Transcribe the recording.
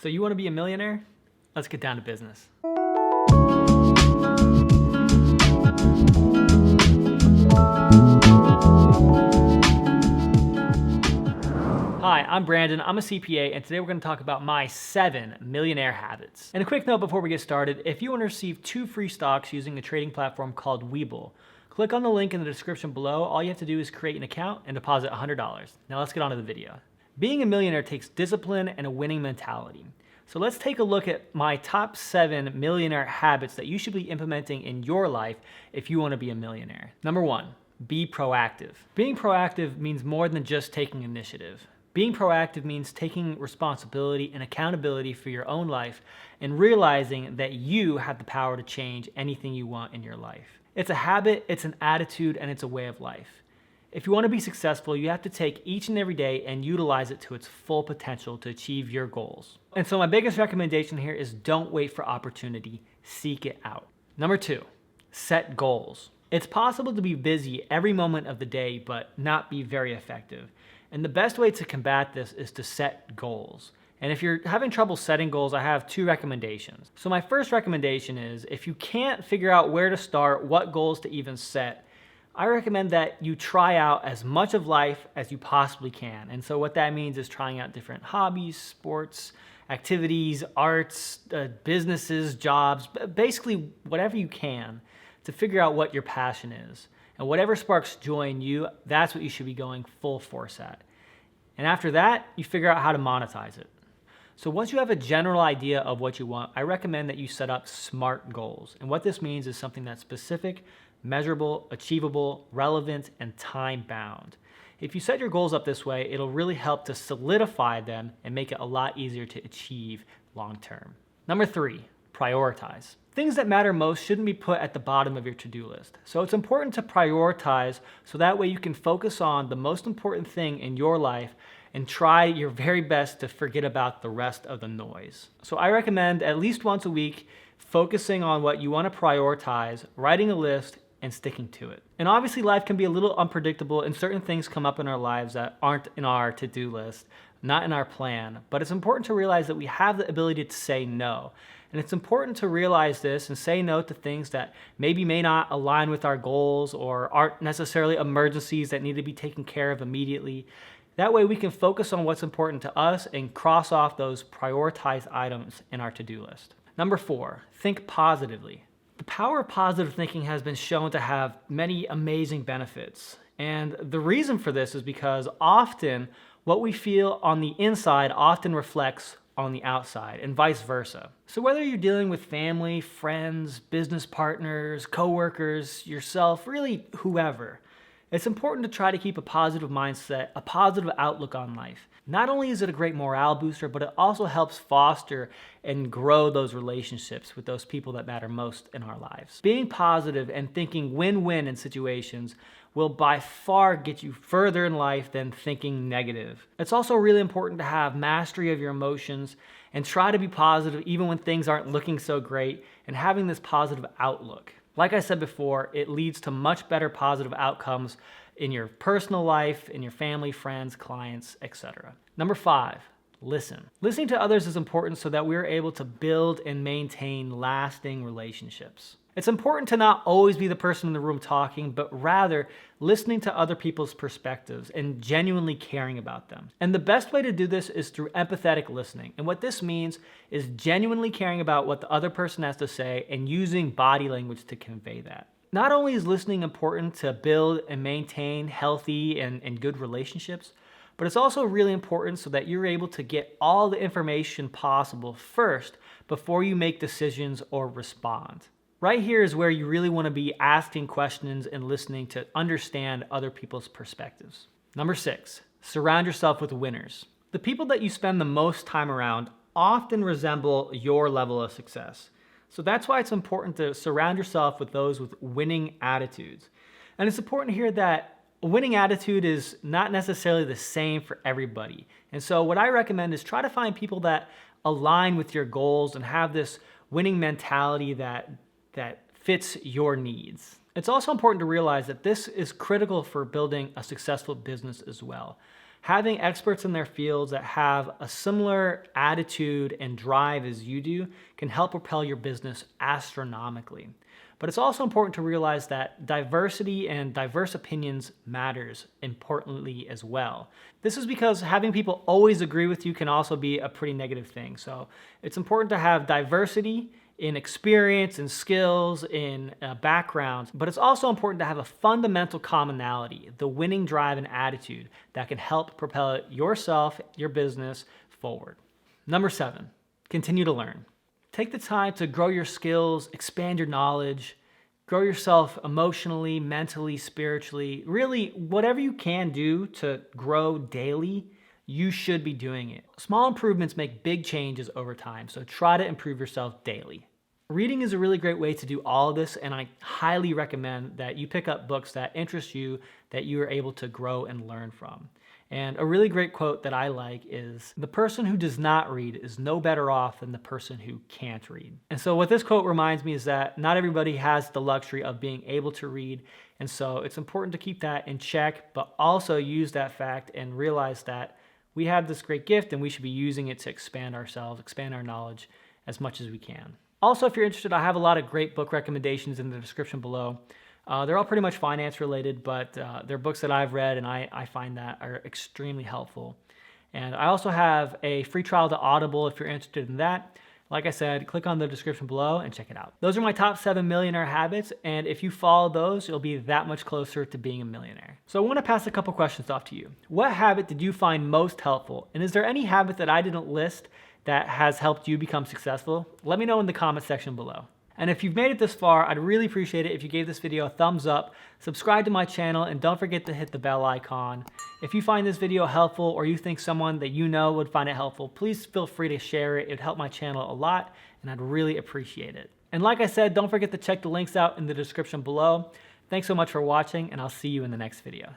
So you want to be a millionaire? Let's get down to business. Hi, I'm Brandon. I'm a CPA, and today we're going to talk about my 7 millionaire habits. And a quick note before we get started, if you want to receive 2 free stocks using a trading platform called Webull, click on the link in the description below. All you have to do is create an account and deposit $100. Now let's get on to the video. Being a millionaire takes discipline and a winning mentality. So let's take a look at my top 7 millionaire habits that you should be implementing in your life if you want to be a millionaire. Number 1, be proactive. Being proactive means more than just taking initiative. Being proactive means taking responsibility and accountability for your own life and realizing that you have the power to change anything you want in your life. It's a habit, it's an attitude, and it's a way of life. If you want to be successful, you have to take each and every day and utilize it to its full potential to achieve your goals. And so my biggest recommendation here is don't wait for opportunity, seek it out. Number 2, set goals. It's possible to be busy every moment of the day, but not be very effective. And the best way to combat this is to set goals. And if you're having trouble setting goals, I have 2 recommendations. So my first recommendation is if you can't figure out where to start, what goals to even set, I recommend that you try out as much of life as you possibly can. And so what that means is trying out different hobbies, sports, activities, arts, businesses, jobs, basically whatever you can to figure out what your passion is. And whatever sparks joy in you, that's what you should be going full force at. And after that, you figure out how to monetize it. So once you have a general idea of what you want, I recommend that you set up SMART goals. And what this means is something that's specific, measurable, achievable, relevant, and time-bound. If you set your goals up this way, it'll really help to solidify them and make it a lot easier to achieve long-term. Number 3, prioritize. Things that matter most shouldn't be put at the bottom of your to-do list. So it's important to prioritize so that way you can focus on the most important thing in your life and try your very best to forget about the rest of the noise. So I recommend at least once a week focusing on what you want to prioritize, writing a list, and sticking to it. And obviously life can be a little unpredictable and certain things come up in our lives that aren't in our to-do list, not in our plan. But it's important to realize that we have the ability to say no. And it's important to realize this and say no to things that maybe may not align with our goals or aren't necessarily emergencies that need to be taken care of immediately. That way we can focus on what's important to us and cross off those prioritized items in our to-do list. Number 4, think positively. The power of positive thinking has been shown to have many amazing benefits. And the reason for this is because often what we feel on the inside often reflects on the outside and vice versa. So whether you're dealing with family, friends, business partners, coworkers, yourself, really whoever, it's important to try to keep a positive mindset, a positive outlook on life. Not only is it a great morale booster, but it also helps foster and grow those relationships with those people that matter most in our lives. Being positive and thinking win-win in situations will by far get you further in life than thinking negative. It's also really important to have mastery of your emotions and try to be positive even when things aren't looking so great and having this positive outlook. Like I said before, it leads to much better positive outcomes in your personal life, in your family, friends, clients, etc. Number 5, listen. Listening to others is important so that we're able to build and maintain lasting relationships. It's important to not always be the person in the room talking, but rather listening to other people's perspectives and genuinely caring about them. And the best way to do this is through empathetic listening. And what this means is genuinely caring about what the other person has to say and using body language to convey that. Not only is listening important to build and maintain healthy and good relationships, but it's also really important so that you're able to get all the information possible first before you make decisions or respond. Right here is where you really want to be asking questions and listening to understand other people's perspectives. Number 6, surround yourself with winners. The people that you spend the most time around often resemble your level of success. So that's why it's important to surround yourself with those with winning attitudes. And it's important here that a winning attitude is not necessarily the same for everybody. And so what I recommend is try to find people that align with your goals and have this winning mentality that fits your needs. It's also important to realize that this is critical for building a successful business as well. Having experts in their fields that have a similar attitude and drive as you do can help propel your business astronomically. But it's also important to realize that diversity and diverse opinions matters importantly as well. This is because having people always agree with you can also be a pretty negative thing. So it's important to have diversity in experience, in skills, in backgrounds, but it's also important to have a fundamental commonality, the winning drive and attitude that can help propel yourself, your business forward. Number 7, continue to learn. Take the time to grow your skills, expand your knowledge, grow yourself emotionally, mentally, spiritually. Really, whatever you can do to grow daily, you should be doing it. Small improvements make big changes over time, so try to improve yourself daily. Reading is a really great way to do all of this, and I highly recommend that you pick up books that interest you, that you are able to grow and learn from. And a really great quote that I like is, "The person who does not read is no better off than the person who can't read." And so what this quote reminds me is that not everybody has the luxury of being able to read, and so it's important to keep that in check, but also use that fact and realize that we have this great gift and we should be using it to expand ourselves, expand our knowledge as much as we can. Also, if you're interested, I have a lot of great book recommendations in the description below. They're all pretty much finance related, but they're books that I've read and I find that are extremely helpful. And I also have a free trial to Audible if you're interested in that. Like I said, click on the description below and check it out. Those are my top 7 millionaire habits, and if you follow those, you'll be that much closer to being a millionaire. So I want to pass a couple questions off to you. What habit did you find most helpful? And is there any habit that I didn't list that has helped you become successful? Let me know in the comment section below. And if you've made it this far, I'd really appreciate it if you gave this video a thumbs up, subscribe to my channel, and don't forget to hit the bell icon. If you find this video helpful or you think someone that you know would find it helpful, please feel free to share it. It would help my channel a lot, and I'd really appreciate it. And like I said, don't forget to check the links out in the description below. Thanks so much for watching, and I'll see you in the next video.